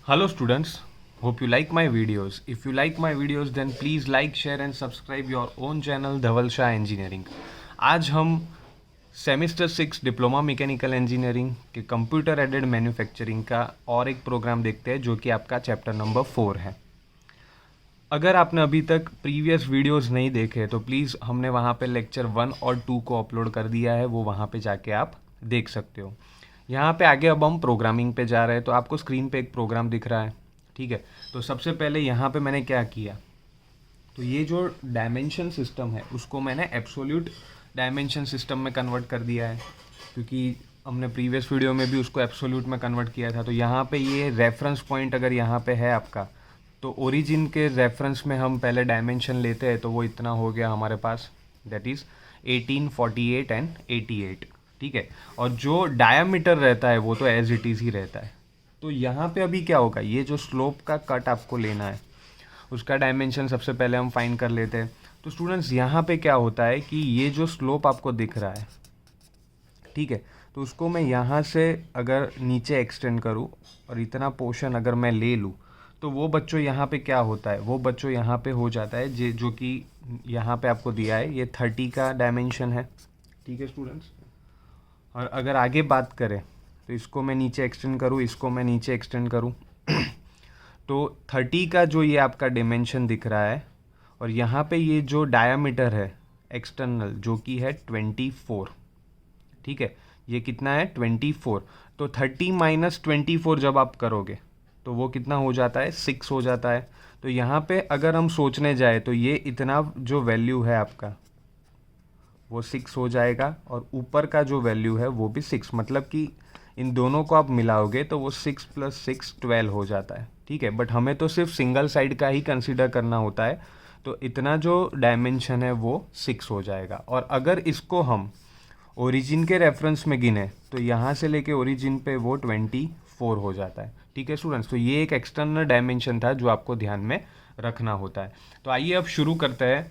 Hello students, hope you like my videos. If you like my videos then please like, share and subscribe your own channel Dhaval Shah engineering. आज हम semester 6 diploma mechanical engineering के computer aided manufacturing का और एक programme देखते हैं जो कि आपका चैप्टर नंबर 4 है। अगर आपने अभी तक प्रीवियस वीडियोस नहीं देखे तो प्लीज़ हमने वहाँ पे लेक्चर 1 और 2 को अपलोड कर दिया है, वो वहाँ पे जाके आप देख सकते हो। यहाँ पे आगे अब हम प्रोग्रामिंग पे जा रहे हैं, तो आपको स्क्रीन पे एक प्रोग्राम दिख रहा है, ठीक है। तो सबसे पहले यहाँ पे मैंने क्या किया, तो ये जो डायमेंशन सिस्टम है उसको मैंने एब्सोल्यूट डायमेंशन सिस्टम में कन्वर्ट कर दिया है, क्योंकि हमने प्रीवियस वीडियो में भी उसको एब्सोल्यूट में कन्वर्ट किया था। तो यहाँ पे ये रेफरेंस पॉइंट अगर यहाँ पे है आपका, तो ओरिजिन के रेफरेंस में हम पहले डायमेंशन लेते हैं, तो वो इतना हो गया हमारे पास, दैट इज़ 18, 48 एंड 88, ठीक है। और जो डायामीटर रहता है वो तो एज इट इज़ ही रहता है। तो यहाँ पे अभी क्या होगा, ये जो स्लोप का कट आपको लेना है उसका डायमेंशन सबसे पहले हम फाइंड कर लेते हैं। तो स्टूडेंट्स यहाँ पे क्या होता है कि ये जो स्लोप आपको दिख रहा है, ठीक है, तो उसको मैं यहाँ से अगर नीचे एक्सटेंड करूँ और इतना पोर्शन अगर मैं ले लूँ, तो वो बच्चों यहाँ पे क्या होता है, वो बच्चों यहाँ पे हो जाता है जो कि यहाँ पे आपको दिया है, ये 30 का डायमेंशन है, ठीक है स्टूडेंट्स। और अगर आगे बात करें तो इसको मैं नीचे एक्सटेंड करूँ, इसको मैं नीचे एक्सटेंड करूँ तो 30 का जो ये आपका डिमेंशन दिख रहा है, और यहाँ पे ये जो डायामीटर है एक्सटर्नल जो कि है 24, ठीक है, ये कितना है 24। तो 30 माइनस 24 जब आप करोगे तो वो कितना हो जाता है, 6 हो जाता है। तो यहाँ पे अगर हम सोचने जाए तो ये इतना जो वैल्यू है आपका वो 6 हो जाएगा, और ऊपर का जो वैल्यू है वो भी 6, मतलब कि इन दोनों को आप मिलाओगे तो वो 6 + 6 12 हो जाता है, ठीक है। बट हमें तो सिर्फ सिंगल साइड का ही कंसिडर करना होता है, तो इतना जो डायमेंशन है वो 6 हो जाएगा। और अगर इसको हम ओरिजिन के रेफरेंस में गिने तो यहाँ से लेके ओरिजिन पे वो 24 हो जाता है, ठीक है स्टूडेंट्स। तो ये एक एक्सटर्नल डायमेंशन था जो आपको ध्यान में रखना होता है। तो आइए अब शुरू करते हैं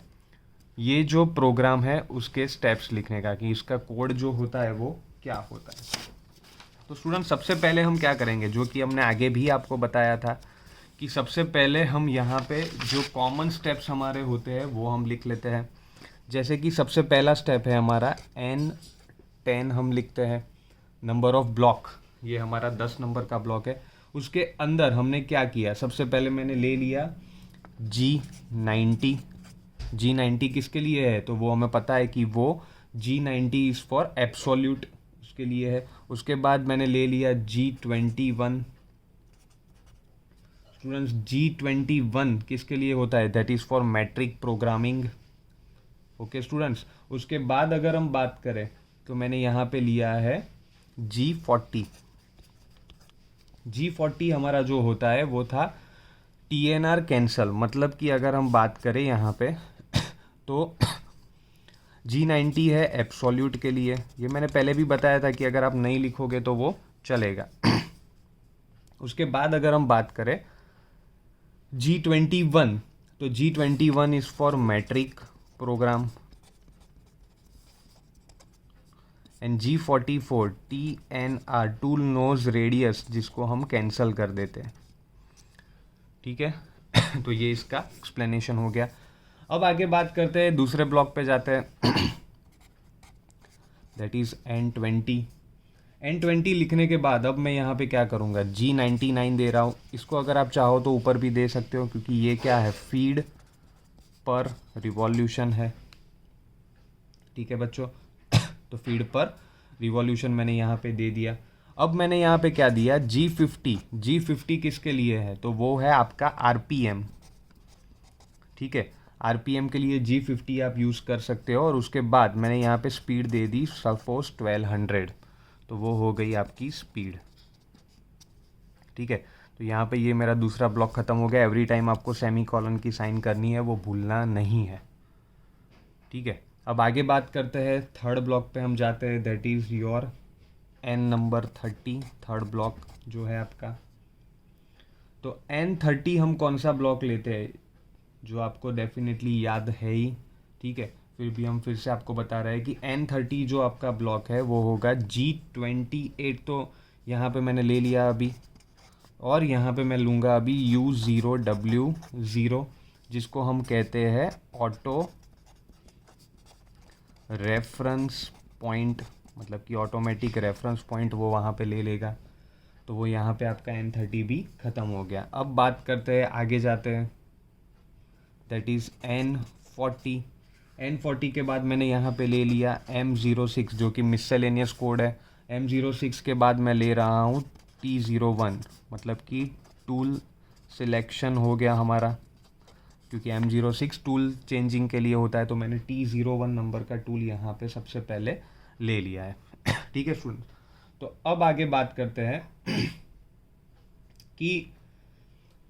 ये जो प्रोग्राम है उसके स्टेप्स लिखने का, कि इसका कोड जो होता है वो क्या होता है। तो स्टूडेंट सबसे पहले हम क्या करेंगे, जो कि हमने आगे भी आपको बताया था, कि सबसे पहले हम यहाँ पे जो कॉमन स्टेप्स हमारे होते हैं वो हम लिख लेते हैं। जैसे कि सबसे पहला स्टेप है हमारा N10 हम लिखते हैं, नंबर ऑफ ब्लॉक, ये हमारा 10 नंबर का ब्लॉक है। उसके अंदर हमने क्या किया, सबसे पहले मैंने ले लिया G90। G90 किसके लिए है, तो वो हमें पता है कि वो G90 इज़ फॉर एब्सोल्यूट, उसके लिए है। उसके बाद मैंने ले लिया G21। स्टूडेंट्स G21 किसके लिए होता है, that is for metric programming, okay students. उसके बाद अगर हम बात करें तो मैंने यहाँ पे लिया है G40। G40 हमारा जो होता है वो था TNR कैंसल, मतलब कि अगर हम बात करें यहाँ पे तो G90 है एब्सोल्यूट के लिए, ये मैंने पहले भी बताया था कि अगर आप नहीं लिखोगे तो वो चलेगा। उसके बाद अगर हम बात करें G21, तो G21 is for metric program, and G44 TNR tool nose radius, जिसको हम कैंसल कर देते हैं, ठीक है। तो ये इसका एक्सप्लेनेशन हो गया। अब आगे बात करते हैं, दूसरे ब्लॉक पे जाते हैं, दैट इज़ N20। N20 लिखने के बाद अब मैं यहाँ पे क्या करूँगा, G99 दे रहा हूँ। इसको अगर आप चाहो तो ऊपर भी दे सकते हो, क्योंकि ये क्या है, फीड पर रिवॉल्यूशन है, ठीक है बच्चों। तो फीड पर रिवॉल्यूशन मैंने यहाँ पे दे दिया। अब मैंने यहाँ पे क्या दिया, G50। G50 किसके लिए है, तो वो है आपका RPM, ठीक है। RPM के लिए G50 आप यूज़ कर सकते हो। और उसके बाद मैंने यहाँ पे स्पीड दे दी सपोज 1200, तो वो हो गई आपकी स्पीड, ठीक है। तो यहाँ पे ये मेरा दूसरा ब्लॉक ख़त्म हो गया। एवरी टाइम आपको सेमी कॉलन की साइन करनी है, वो भूलना नहीं है, ठीक है। अब आगे बात करते हैं, थर्ड ब्लॉक पे हम जाते हैं, that is your N number 30, third block जो है आपका। तो N30 हम कौन सा ब्लॉक लेते हैं, जो आपको डेफिनेटली याद है ही, ठीक है, फिर भी हम फिर से आपको बता रहे हैं कि N30 जो आपका ब्लॉक है वो होगा G28। तो यहाँ पे मैंने ले लिया अभी और यहाँ पे मैं लूँगा अभी U0W0, जिसको हम कहते हैं ऑटो रेफरेंस पॉइंट, मतलब कि ऑटोमेटिक रेफरेंस पॉइंट वो वहाँ पे ले लेगा। तो वो यहाँ पे आपका N30 भी ख़त्म हो गया। अब बात करते हैं, आगे जाते हैं, दैट इज़ N40। N40 के बाद मैंने यहाँ पे ले लिया M06 जो कि मिससेलेनियस कोड है। M06 के बाद मैं ले रहा हूँ T01, मतलब कि टूल सिलेक्शन हो गया हमारा, क्योंकि M06 टूल चेंजिंग के लिए होता है। तो मैंने T01 नंबर का टूल यहाँ पे सबसे पहले ले लिया है। ठीक है स्टूडेंट, तो अब आगे बात करते हैं कि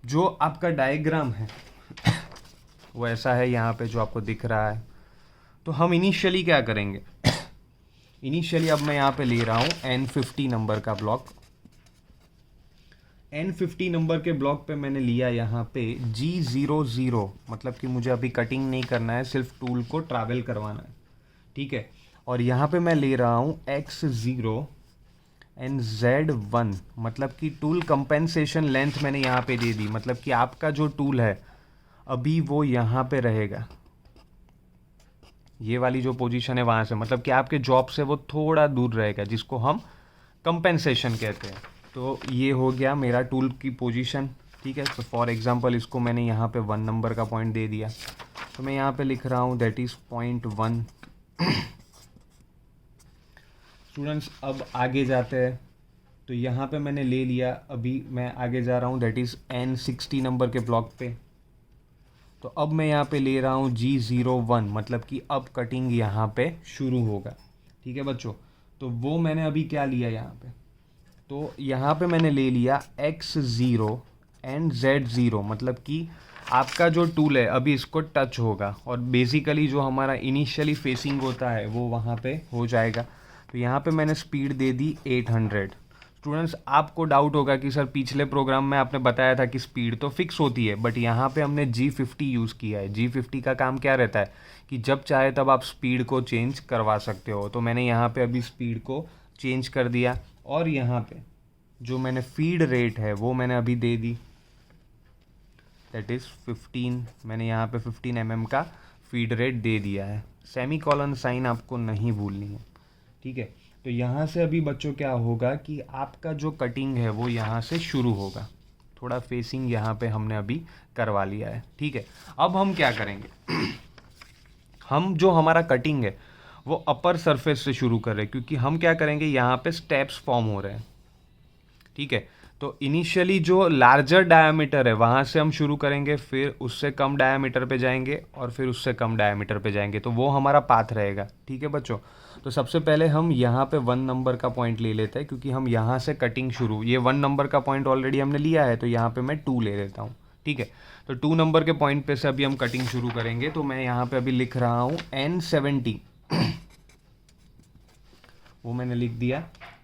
जो आपका डायग्राम है वो ऐसा है यहाँ पे जो आपको दिख रहा है। तो हम इनिशियली क्या करेंगे, इनिशियली अब मैं यहाँ पे ले रहा हूँ N50 नंबर का ब्लॉक। N50 नंबर के ब्लॉक पे मैंने लिया यहाँ पे G00, मतलब कि मुझे अभी कटिंग नहीं करना है, सिर्फ टूल को ट्रैवल करवाना है। ठीक है, और यहाँ पे मैं ले रहा हूँ X0 एंड Z1, मतलब कि टूल कंपेंसेशन लेंथ मैंने यहाँ पे दे दी, मतलब कि आपका जो टूल है अभी वो यहाँ पे रहेगा, ये वाली जो पोजीशन है वहाँ से, मतलब कि आपके जॉब से वो थोड़ा दूर रहेगा, जिसको हम कंपेंसेशन कहते हैं। तो ये हो गया मेरा टूल की पोजीशन। ठीक है, तो फॉर एग्जांपल इसको मैंने यहाँ पे 1 नंबर का पॉइंट दे दिया, तो मैं यहाँ पे लिख रहा हूँ दैट इज़ 0.1। स्टूडेंट्स अब आगे जाते हैं, तो यहाँ पे मैंने ले लिया, अभी मैं आगे जा रहा हूँ दैट इज़ N60 नंबर के ब्लॉक पे। तो अब मैं यहाँ पे ले रहा हूँ G01, मतलब कि अब कटिंग यहाँ पे शुरू होगा। ठीक है बच्चों, तो वो मैंने अभी क्या लिया यहाँ पे, तो यहाँ पे मैंने ले लिया X0 एंड Z0, मतलब कि आपका जो टूल है अभी इसको टच होगा और बेसिकली जो हमारा इनिशियली फेसिंग होता है वो वहाँ पे हो जाएगा। तो यहाँ पे मैंने स्पीड दे दी 800। स्टूडेंट्स आपको डाउट होगा कि सर पिछले प्रोग्राम में आपने बताया था कि स्पीड तो फिक्स होती है, बट यहाँ पे हमने G50 यूज़ किया है। G50 का काम क्या रहता है कि जब चाहे तब आप स्पीड को चेंज करवा सकते हो। तो मैंने यहाँ पे अभी स्पीड को चेंज कर दिया और यहाँ पे जो मैंने फीड रेट है वो मैंने अभी दे दी, दैट इज़ 15। मैंने यहाँ पे 15 mm का फीड रेट दे दिया है। सेमी कॉलन साइन आपको नहीं भूलनी है। ठीक है, तो यहाँ से अभी बच्चों क्या होगा कि आपका जो कटिंग है वो यहाँ से शुरू होगा। थोड़ा फेसिंग यहाँ पे हमने अभी करवा लिया है। ठीक है, अब हम क्या करेंगे हम जो हमारा कटिंग है वो अपर सरफेस से शुरू कर रहे हैं, क्योंकि हम क्या करेंगे यहाँ पे स्टेप्स फॉर्म हो रहे हैं। ठीक है, तो इनिशियली जो लार्जर डायामीटर है वहाँ से हम शुरू करेंगे, फिर उससे कम डायामीटर पे जाएंगे और फिर उससे कम डायामीटर पे जाएंगे। तो वो हमारा पाथ रहेगा। ठीक है बच्चों, तो सबसे पहले हम यहाँ पे 1 नंबर का पॉइंट ले लेते हैं, क्योंकि हम यहाँ से कटिंग शुरू, ये 1 नंबर का पॉइंट ऑलरेडी हमने लिया है, तो यहाँ पे मैं 2 ले लेता हूँ। ठीक है, तो 2 नंबर के पॉइंट पे से अभी हम कटिंग शुरू करेंगे। तो मैं यहाँ पे अभी लिख रहा हूँ N70, वो मैंने लिख दिया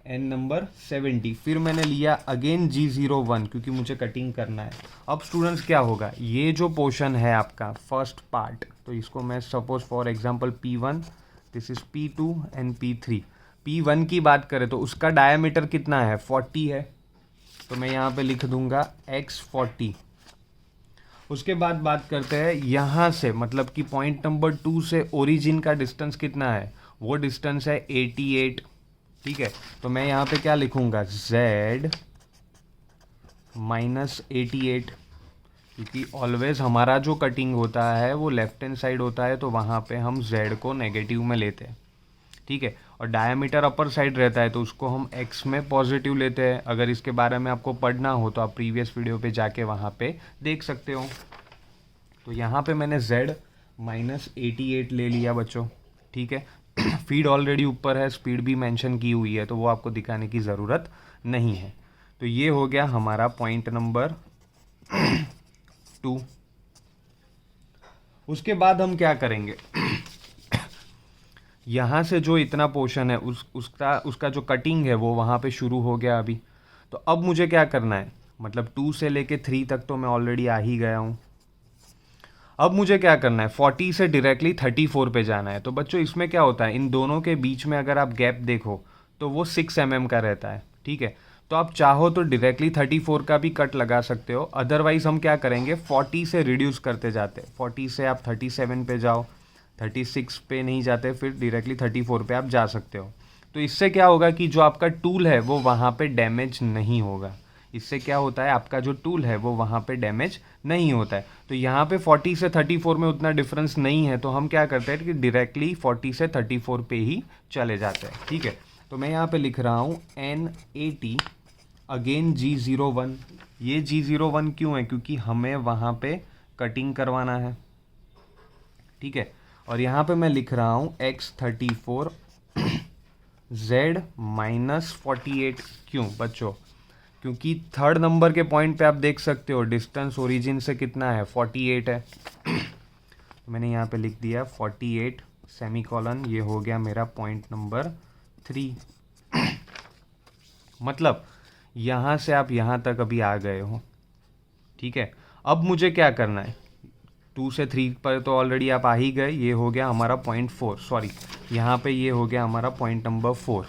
N नंबर 70। फिर मैंने लिया अगेन G01, क्योंकि मुझे कटिंग करना है। अब स्टूडेंट्स क्या होगा, ये जो पोर्शन है आपका फर्स्ट पार्ट, तो इसको मैं suppose for example P1, this is P2 and P3। P1 की बात करें तो उसका डायमीटर कितना है, 40 है, तो मैं यहाँ पे लिख दूंगा X40। उसके बाद बात करते हैं यहाँ से, मतलब कि पॉइंट नंबर 2 से ओरिजिन का डिस्टेंस कितना है, वो डिस्टेंस है 88। ठीक है, तो मैं यहाँ पे क्या लिखूँगा, Z -88, क्योंकि ऑलवेज हमारा जो कटिंग होता है वो लेफ्ट हैंड साइड होता है, तो वहाँ पे हम Z को नेगेटिव में लेते हैं। ठीक है, और डायमीटर अपर साइड रहता है तो उसको हम X में पॉजिटिव लेते हैं। अगर इसके बारे में आपको पढ़ना हो तो आप प्रीवियस वीडियो पे जाके वहाँ पे देख सकते हो। तो यहाँ पे मैंने Z -88 ले लिया बच्चों। ठीक है, फीड ऑलरेडी ऊपर है, स्पीड भी मेंशन की हुई है, तो वो आपको दिखाने की ज़रूरत नहीं है। तो ये हो गया हमारा पॉइंट नंबर 2। उसके बाद हम क्या करेंगे, यहाँ से जो इतना पोर्शन है उसका जो कटिंग है वो वहाँ पे शुरू हो गया अभी। तो अब मुझे क्या करना है, मतलब 2 से लेके 3 तक तो मैं ऑलरेडी आ ही गया हूँ। अब मुझे क्या करना है, 40 से डायरेक्टली 34 पे जाना है। तो बच्चों इसमें क्या होता है, इन दोनों के बीच में अगर आप गैप देखो तो वो 6 mm का रहता है। ठीक है, तो आप चाहो तो डायरेक्टली 34 का भी कट लगा सकते हो, अदरवाइज हम क्या करेंगे 40 से रिड्यूस करते जाते, 40 से आप 37 पे जाओ, 36 पे नहीं जाते, फिर डायरेक्टली 34 पे आप जा सकते हो। तो इससे क्या होगा कि जो आपका टूल है वो वहाँ पे डैमेज नहीं होगा। इससे क्या होता है, आपका जो टूल है वो वहाँ पे डैमेज नहीं होता है। तो यहाँ पे 40 से 34 में उतना डिफरेंस नहीं है, तो हम क्या करते हैं कि डायरेक्टली 40 से 34 पे ही चले जाते हैं। ठीक है, तो मैं यहाँ पे लिख रहा हूँ N80 अगेन G01। ये G01 क्यों है, क्योंकि हमें वहाँ पे कटिंग करवाना है। ठीक है, और यहाँ पे मैं लिख रहा हूँ X34 Z-48। क्यों बच्चों, क्योंकि थर्ड नंबर के पॉइंट पे आप देख सकते हो डिस्टेंस ओरिजिन से कितना है, 48 है। तो मैंने यहाँ पे लिख दिया 48 सेमीकोलन, ये हो गया मेरा पॉइंट नंबर 3। मतलब यहाँ से आप यहाँ तक अभी आ गए हो। ठीक है, अब मुझे क्या करना है, 2 से 3 पर तो ऑलरेडी आप आ ही गए, ये हो गया हमारा पॉइंट 4, सॉरी यहाँ पे ये हो गया हमारा पॉइंट नंबर 4।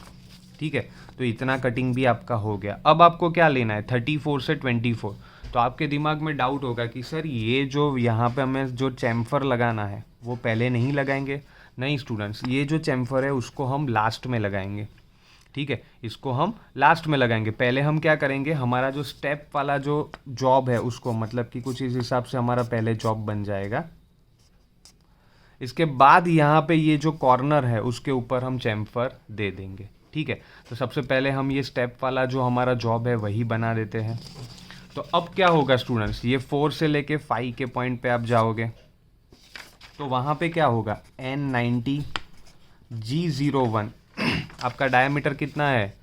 ठीक है, तो इतना कटिंग भी आपका हो गया। अब आपको क्या लेना है, 34 से 24। तो आपके दिमाग में डाउट होगा कि सर ये जो यहाँ पे हमें जो चैम्फर लगाना है वो पहले नहीं लगाएंगे। नहीं स्टूडेंट्स, ये जो चैम्फर है उसको हम लास्ट में लगाएंगे। ठीक है, इसको हम लास्ट में लगाएंगे। पहले हम क्या करेंगे, हमारा जो स्टेप वाला जो जॉब है उसको, मतलब कि कुछ इस हिसाब से हमारा पहले जॉब बन जाएगा। इसके बाद यहाँ पे ये जो कॉर्नर है उसके ऊपर हम चैम्फर दे देंगे। ठीक है, तो सबसे पहले हम ये स्टेप वाला जो हमारा जॉब है वही बना देते हैं। तो अब क्या होगा स्टूडेंट्स, ये 4 से लेके 5 के पॉइंट पे आप जाओगे तो वहाँ पे क्या होगा, N90 G01 आपका डायमीटर कितना है,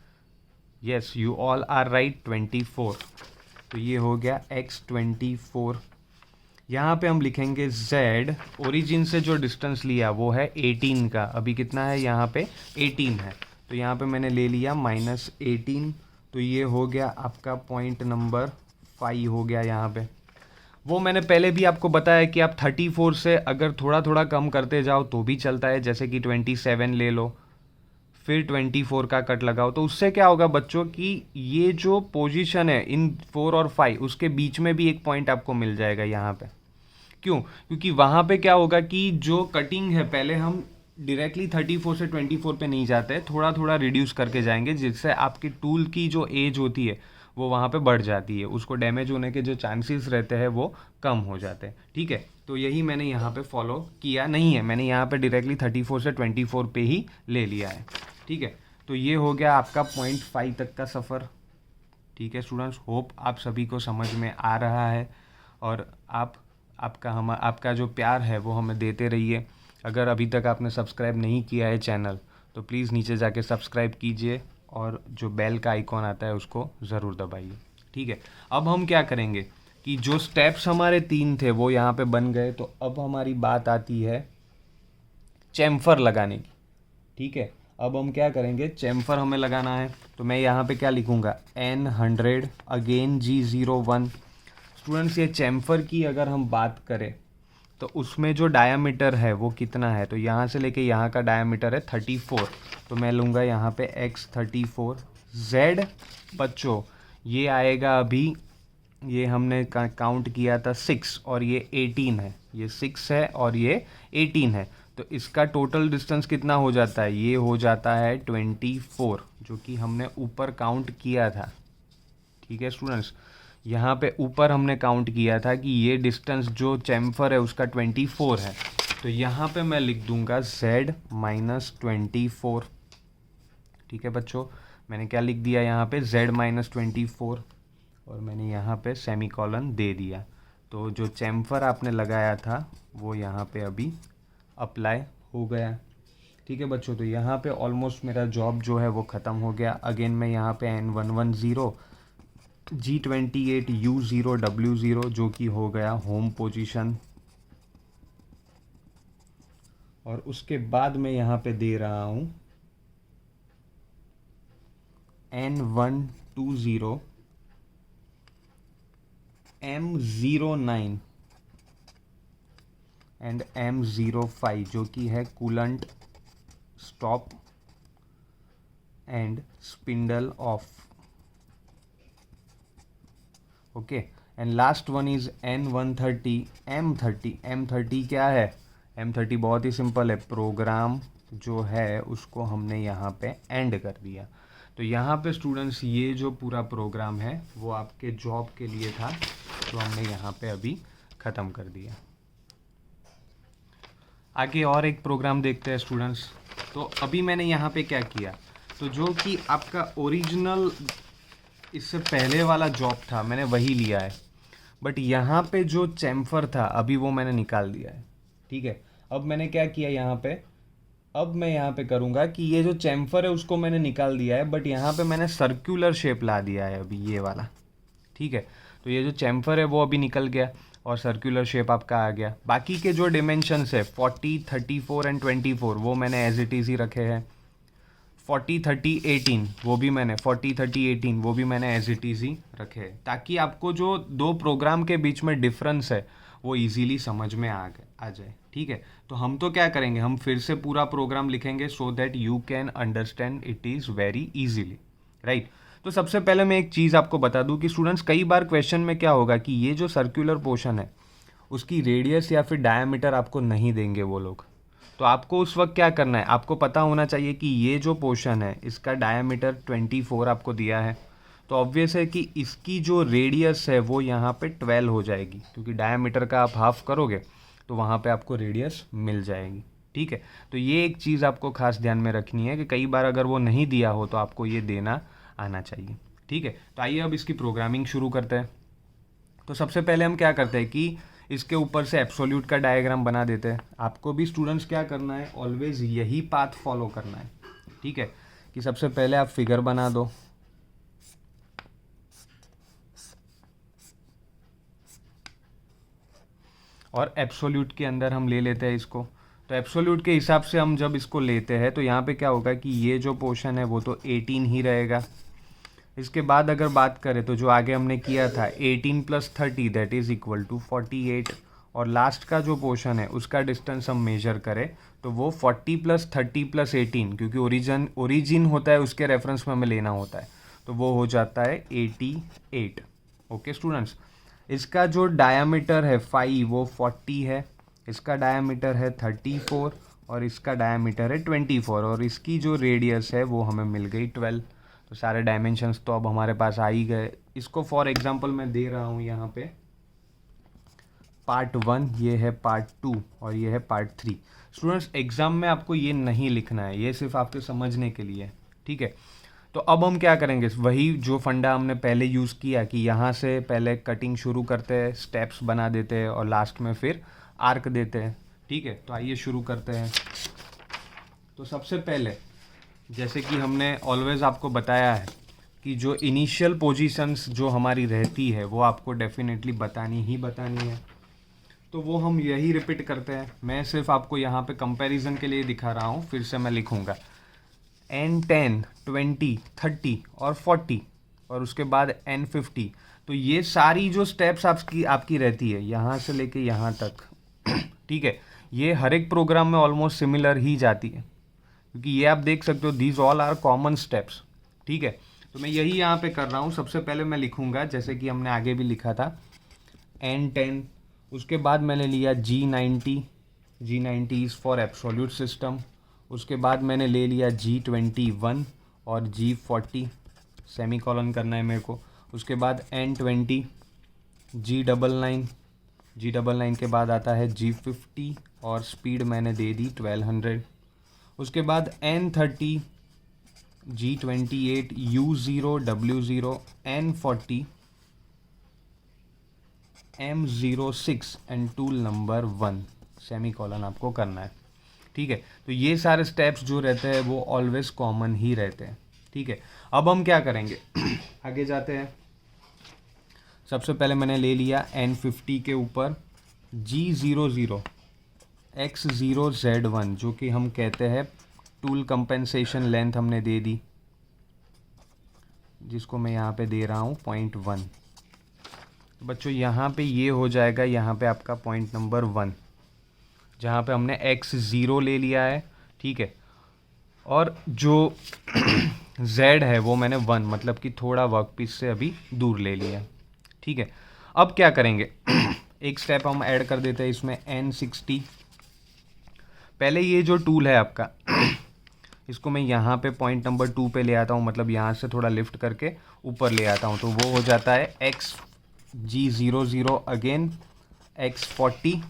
yes you all are right, 24। तो ये हो गया X24। यहाँ पे हम लिखेंगे Z, ओरिजिन से जो डिस्टेंस लिया वो है 18 का, अभी कितना है यहाँ पे 18 है, तो यहाँ पे मैंने ले लिया -18। तो ये हो गया आपका पॉइंट नंबर 5 हो गया यहाँ पे। वो मैंने पहले भी आपको बताया कि आप 34 से अगर थोड़ा थोड़ा कम करते जाओ तो भी चलता है, जैसे कि 27 ले लो, फिर 24 का कट लगाओ। तो उससे क्या होगा बच्चों कि ये जो पोजीशन है इन 4 और 5 उसके बीच में भी एक पॉइंट आपको मिल जाएगा यहाँ पे। क्यों, क्योंकि वहाँ पे क्या होगा कि जो कटिंग है पहले हम डायरेक्टली 34 से 24 पे नहीं जाते, थोड़ा थोड़ा रिड्यूस करके जाएंगे, जिससे आपकी टूल की जो एज होती है वो वहाँ पे बढ़ जाती है, उसको डैमेज होने के जो चांसेस रहते हैं वो कम हो जाते हैं। ठीक है, तो यही मैंने यहाँ पे फॉलो किया नहीं है, मैंने यहाँ पे डायरेक्टली 34 से 24 पे ही ले लिया है। ठीक है, तो ये हो गया आपका 0.5 तक का सफ़र। ठीक है स्टूडेंट्स, होप आप सभी को समझ में आ रहा है, और आपका जो प्यार है वो हमें देते रहिए। अगर अभी तक आपने सब्सक्राइब नहीं किया है चैनल तो प्लीज़ नीचे जाके सब्सक्राइब कीजिए, और जो बेल का आइकॉन आता है उसको ज़रूर दबाइए। ठीक है, अब हम क्या करेंगे कि जो स्टेप्स हमारे 3 थे वो यहाँ पे बन गए, तो अब हमारी बात आती है चैम्फर लगाने की। ठीक है, अब हम क्या करेंगे, चैम्फर हमें लगाना है, तो मैं यहाँ पे क्या लिखूँगा, N100 अगेन G01। स्टूडेंट्स, ये चैम्फर की अगर हम बात करें तो उसमें जो डायामीटर है वो कितना है, तो यहाँ से लेके यहाँ का डायामीटर है 34। तो मैं लूँगा यहाँ पे X34। Z बच्चों ये आएगा, अभी ये हमने काउंट किया था 6 और ये 18 है, ये 6 है और ये 18 है, तो इसका टोटल डिस्टेंस कितना हो जाता है, ये हो जाता है 24, जो कि हमने ऊपर काउंट किया था। ठीक है स्टूडेंट्स, यहाँ पे ऊपर हमने काउंट किया था कि ये डिस्टेंस जो चैम्फर है उसका 24 है, तो यहाँ पे मैं लिख दूंगा Z-24। ठीक है बच्चों, मैंने क्या लिख दिया यहाँ पे, Z-24, और मैंने यहाँ पे सेमीकोलन दे दिया। तो जो चैम्फर आपने लगाया था वो यहाँ पे अभी अप्लाई हो गया। ठीक है बच्चों, तो यहाँ पे ऑलमोस्ट मेरा जॉब जो है वो ख़त्म हो गया। अगेन मैं यहाँ पे N110 G28 U0 W0 जो कि हो गया होम पोजीशन, और उसके बाद मैं यहाँ पे दे रहा हूँ N120 M09 एंड M05 जो कि है coolant stop and spindle of. Okay, and last one is N130 M30। M30 क्या है? M30 बहुत ही सिंपल है, प्रोग्राम जो है उसको हमने यहाँ पे एंड कर दिया। तो यहाँ पे स्टूडेंट्स ये जो पूरा प्रोग्राम है वो आपके जॉब के लिए था, तो हमने यहाँ पे अभी ख़त्म कर दिया। आगे और एक प्रोग्राम देखते हैं स्टूडेंट्स। तो अभी मैंने यहाँ पे क्या किया, तो जो कि आपका ओरिजिनल इससे पहले वाला जॉब था मैंने वही लिया है, बट यहाँ पे जो चैम्फर था अभी वो मैंने निकाल दिया है। ठीक है, अब मैंने क्या किया यहाँ पे, अब मैं यहाँ पे करूँगा कि ये जो चैम्फर है उसको मैंने निकाल दिया है, बट यहाँ पे मैंने सर्कुलर शेप ला दिया है अभी ये वाला। ठीक है, तो ये जो चैम्फर है वो अभी निकल गया और सर्कुलर शेप आपका आ गया। बाकी के जो डिमेंशंस है 40, 34 एंड 24 वो मैंने एज इट इज़ ही रखे हैं। 40, 30, 18 वो भी मैंने 40, 30, 18 वो भी मैंने एज इट इज़ ही रखे हैं, ताकि आपको जो दो प्रोग्राम के बीच में डिफरेंस है वो इजीली समझ में आ जाए। ठीक है, तो हम तो क्या करेंगे, हम फिर से पूरा प्रोग्राम लिखेंगे so that you can understand it is very easily, right. तो सबसे पहले मैं एक चीज़ आपको बता दूं कि स्टूडेंट्स कई बार क्वेश्चन में क्या होगा कि ये जो सर्कुलर पोर्शन है उसकी रेडियस या फिर डायमीटर आपको नहीं देंगे वो लोग। तो आपको उस वक्त क्या करना है, आपको पता होना चाहिए कि ये जो पोर्शन है इसका डायमीटर 24 आपको दिया है, तो ऑब्वियस है कि इसकी जो रेडियस है वो यहाँ पे 12 हो जाएगी, क्योंकि डायमीटर का आप हाफ करोगे तो वहाँ पे आपको रेडियस मिल जाएगी। ठीक है, तो ये एक चीज़ आपको खास ध्यान में रखनी है कि कई बार अगर वो नहीं दिया हो तो आपको ये देना आना चाहिए। ठीक है, तो आइए अब इसकी प्रोग्रामिंग शुरू करते हैं। तो सबसे पहले हम क्या करते हैं कि इसके ऊपर से एब्सोल्यूट का डायग्राम बना देते हैं। आपको भी स्टूडेंट्स क्या करना है, ऑलवेज यही पाथ फॉलो करना है। ठीक है, कि सबसे पहले आप फिगर बना दो, और एब्सोल्यूट के अंदर हम ले लेते हैं इसको। तो एब्सोल्यूट के हिसाब से हम जब इसको लेते हैं तो यहाँ पे क्या होगा कि ये जो पोर्शन है वो तो 18 ही रहेगा। इसके बाद अगर बात करें तो जो आगे हमने किया था 18 + 30 दैट इज़ इक्वल टू 48, और लास्ट का जो पोर्शन है उसका डिस्टेंस हम मेजर करें तो वो 40 + 30 + 18, क्योंकि ओरिजिन होता है उसके रेफरेंस में हमें लेना होता है, तो वो हो जाता है 88। ओके स्टूडेंट्स, इसका जो डायामीटर है फाई वो 40 है, इसका डायामीटर है 34 और इसका डायामीटर है 24, और इसकी जो रेडियस है वो हमें मिल गई 12। तो सारे डायमेंशंस तो अब हमारे पास आ ही गए। इसको फॉर एग्जांपल मैं दे रहा हूँ यहाँ पे पार्ट 1, ये है पार्ट 2 और ये है पार्ट 3। स्टूडेंट्स एग्ज़ाम में आपको ये नहीं लिखना है, ये सिर्फ आपके समझने के लिए। ठीक है, तो अब हम क्या करेंगे, वही जो फंडा हमने पहले यूज़ किया कि यहाँ से पहले कटिंग शुरू करते हैं, स्टेप्स बना देते हैं और लास्ट में फिर आर्क देते हैं। ठीक है, तो आइए शुरू करते हैं। तो सबसे पहले जैसे कि हमने ऑलवेज़ आपको बताया है कि जो इनिशियल पोजीशंस जो हमारी रहती है वो आपको डेफिनेटली बतानी ही बतानी है, तो वो हम यही रिपीट करते हैं। मैं सिर्फ आपको यहाँ पे कंपैरिजन के लिए दिखा रहा हूँ, फिर से मैं लिखूँगा N10, 20, 30 और 40 और उसके बाद N50। तो ये सारी जो स्टेप्स आपकी रहती है यहाँ से लेके यहाँ तक ठीक है, ये हर एक प्रोग्राम में ऑलमोस्ट सिमिलर ही जाती है, क्योंकि ये आप देख सकते हो these all are common steps. ठीक है, तो मैं यही यहाँ पे कर रहा हूँ। सबसे पहले मैं लिखूँगा जैसे कि हमने आगे भी लिखा था N10, उसके बाद मैंने लिया G90, G90 is for absolute system. उसके बाद मैंने ले लिया G21 और G40, सेमी कॉलन करना है मेरे को। उसके बाद N20, G99, G99 के बाद आता है G50 और स्पीड मैंने दे दी 1200। उसके बाद N30, G28, U0, W0, N40, M06 and tool number 1, semi colon आपको करना है। ठीक है, तो ये सारे स्टेप्स जो रहते हैं वो ऑलवेज कॉमन ही रहते हैं। ठीक है, अब हम क्या करेंगे आगे जाते हैं। सबसे पहले मैंने ले लिया N50 के ऊपर G00, X0, Z1, जो कि हम कहते हैं टूल कंपेंसेशन लेंथ हमने दे दी, जिसको मैं यहाँ पे दे रहा हूँ 0.1। तो बच्चों यहाँ पे ये हो जाएगा, यहाँ पे आपका पॉइंट नंबर 1, जहाँ पे हमने X0 ले लिया है। ठीक है, और जो Z है वो मैंने 1, मतलब कि थोड़ा वर्क पीस से अभी दूर ले लिया। ठीक है, अब क्या करेंगे एक स्टेप हम ऐड कर देते हैं इसमें N60। पहले ये जो टूल है आपका इसको मैं यहाँ पे पॉइंट नंबर 2 पे ले आता हूँ, मतलब यहाँ से थोड़ा लिफ्ट करके ऊपर ले आता हूँ, तो वो हो जाता है XG00 अगेन X40।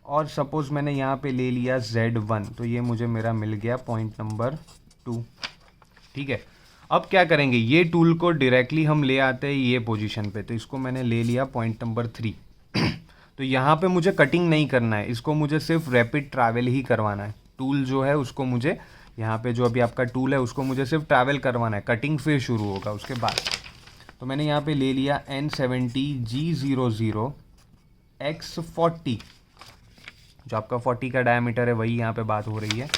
और सपोज़ मैंने यहाँ पे ले लिया Z1, तो ये मुझे मेरा मिल गया पॉइंट नंबर 2। ठीक है, अब क्या करेंगे, ये टूल को डायरेक्टली हम ले आते हैं ये पोजीशन पे, तो इसको मैंने ले लिया पॉइंट नंबर 3। तो यहाँ पे मुझे कटिंग नहीं करना है, इसको मुझे सिर्फ रैपिड ट्रैवल ही करवाना है। टूल जो है उसको मुझे यहाँ पे जो अभी आपका टूल है उसको मुझे सिर्फ ट्रैवल करवाना है, कटिंग फिर शुरू होगा उसके बाद। तो मैंने यहाँ पे ले लिया N70G00 X40, जो आपका 40 का डायमीटर है वही यहाँ पे बात हो रही है,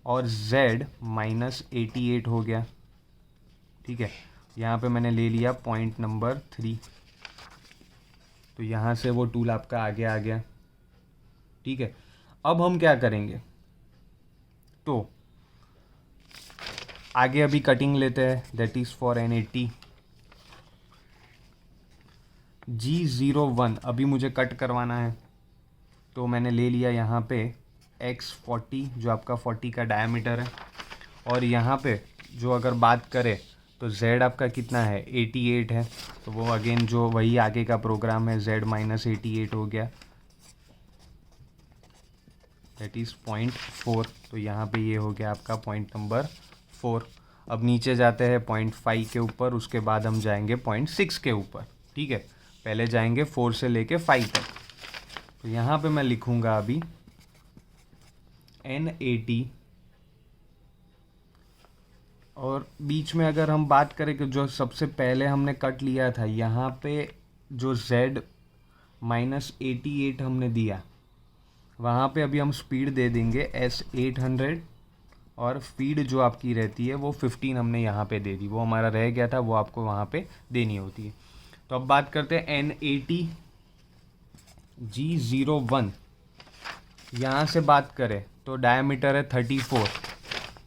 और Z-88 हो गया। ठीक है, यहाँ पे मैंने ले लिया पॉइंट नंबर 3, तो यहाँ से वो टूल आपका आगे आ गया। ठीक है, अब हम क्या करेंगे, तो आगे अभी कटिंग लेते हैं, that is for N80। G01 अभी मुझे कट करवाना है, तो मैंने ले लिया यहाँ पे X40 जो आपका 40 का डायमीटर है, और यहाँ पे जो अगर बात करें तो Z आपका कितना है 88 है, तो वो अगेन जो वही आगे का प्रोग्राम है Z-88 हो गया, दैट इज़ 0.4। तो यहाँ पे ये हो गया आपका पॉइंट नंबर 4। अब नीचे जाते हैं 0.5 के ऊपर, उसके बाद हम जाएंगे 0.6 के ऊपर। ठीक है, पहले जाएंगे 4 से लेके 5 तक। तो यहाँ पे मैं लिखूँगा अभी N80, और बीच में अगर हम बात करें कि जो सबसे पहले हमने कट लिया था यहाँ पे जो Z-88 हमने दिया, वहाँ पे अभी हम स्पीड दे देंगे S800, और फीड जो आपकी रहती है वो 15 हमने यहाँ पे दे दी, वो हमारा रह गया था, वो आपको वहाँ पे देनी होती है। तो अब बात करते हैं N80 G01, यहाँ से बात करें तो डायमीटर है 34,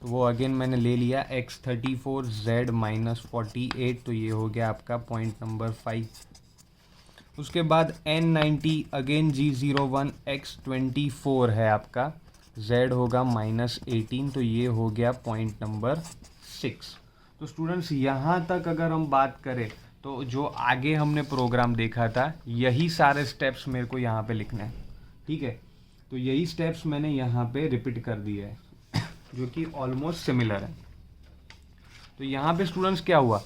तो वो अगेन मैंने ले लिया X34 Z-48, तो ये हो गया आपका पॉइंट नंबर 5। उसके बाद N90 अगेन G01 X24 है आपका, Z होगा -18, तो ये हो गया पॉइंट नंबर 6। तो स्टूडेंट्स यहाँ तक अगर हम बात करें तो जो आगे हमने प्रोग्राम देखा था यही सारे स्टेप्स मेरे को यहाँ पे लिखने हैं। ठीक है, तो यही स्टेप्स मैंने यहाँ पे रिपीट कर दिए हैं जो कि ऑलमोस्ट सिमिलर है। तो यहाँ पे स्टूडेंट्स क्या हुआ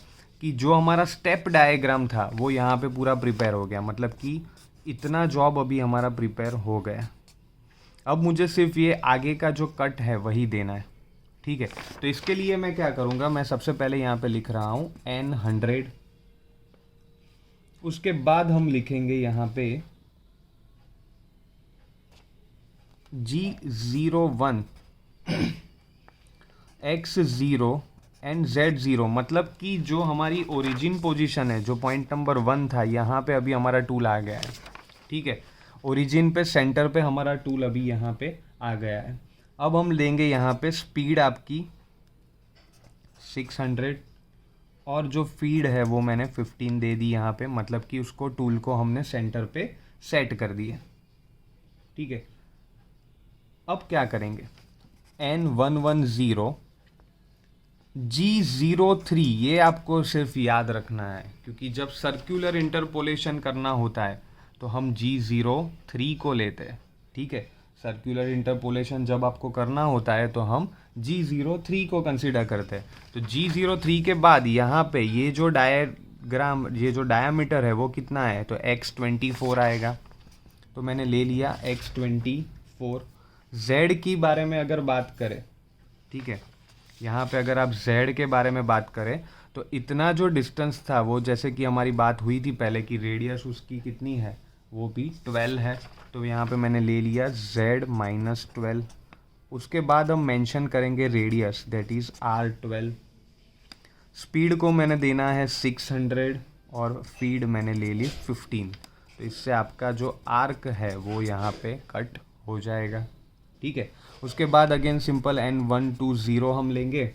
कि जो हमारा स्टेप डायग्राम था वो यहाँ पे पूरा प्रिपेयर हो गया, मतलब कि इतना जॉब अभी हमारा प्रिपेयर हो गया। अब मुझे सिर्फ ये आगे का जो कट है वही देना है। ठीक है, तो इसके लिए मैं क्या करूँगा, मैं सबसे पहले यहाँ पे लिख रहा हूँ N100, उसके बाद हम लिखेंगे यहाँ पे G01 X0 एंड Z0, मतलब कि जो हमारी ओरिजिन पोजीशन है, जो पॉइंट नंबर 1 था, यहाँ पे अभी हमारा टूल आ गया है। ठीक है, ओरिजिन पे सेंटर पे हमारा टूल अभी यहाँ पे आ गया है। अब हम लेंगे यहाँ पे स्पीड आपकी 600, और जो फीड है वो मैंने 15 दे दी यहाँ पे, मतलब कि उसको टूल को हमने सेंटर पे सेट कर दिया। ठीक है, अब क्या करेंगे, N110 G03, ये आपको सिर्फ याद रखना है, क्योंकि जब सर्कुलर इंटरपोलेशन करना होता है तो हम G03 को लेते हैं। ठीक है, सर्कुलर इंटरपोलेशन जब आपको करना होता है तो हम G03 को कंसीडर करते हैं। तो G03 के बाद यहाँ पे ये जो डायग्राम, ये जो डायामीटर है वो कितना है, तो X24 आएगा, तो मैंने ले लिया X24। Z की बारे में अगर बात करें, ठीक है, यहाँ पे अगर आप Z के बारे में बात करें तो इतना जो डिस्टेंस था वो, जैसे कि हमारी बात हुई थी पहले कि रेडियस उसकी कितनी है, वो भी 12 है, तो यहाँ पे मैंने ले लिया Z-12। उसके बाद हम मेंशन करेंगे radius, that is R12। Speed को मैंने देना है 600, और फीड मैंने ले ली 15, तो इससे आपका जो आर्क है वो यहाँ पे कट हो जाएगा। ठीक है, उसके बाद अगेन सिंपल N120 हम लेंगे,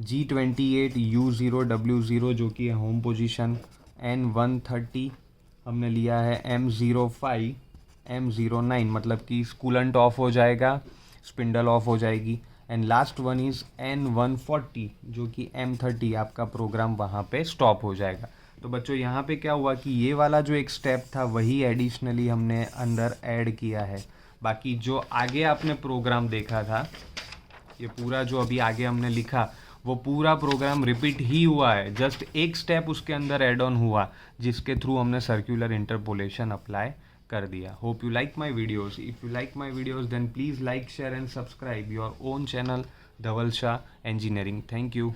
G28U0W0 जो कि है होम पोजीशन, N130 हमने लिया है, M05 M09 मतलब कि कूलेंट ऑफ हो जाएगा, स्पिंडल ऑफ हो जाएगी, and last one is N140 जो कि M30 आपका प्रोग्राम वहाँ पे स्टॉप हो जाएगा। तो बच्चों यहाँ पे क्या हुआ कि ये वाला जो एक स्टेप था वही एडिशनली हमने अंदर ऐड किया है। बाकी जो आगे आपने प्रोग्राम देखा था, ये पूरा जो अभी आगे हमने लिखा वो पूरा प्रोग्राम रिपीट ही हुआ है, जस्ट एक स्टेप उसके अंदर ऐड ऑन हुआ जिसके थ्रू हमने सर्कुलर इंटरपोलेशन अप्लाई कर दिया। Hope you like my videos. If you like my videos then please like share and subscribe your own channel Dhaval Shah engineering. Thank you.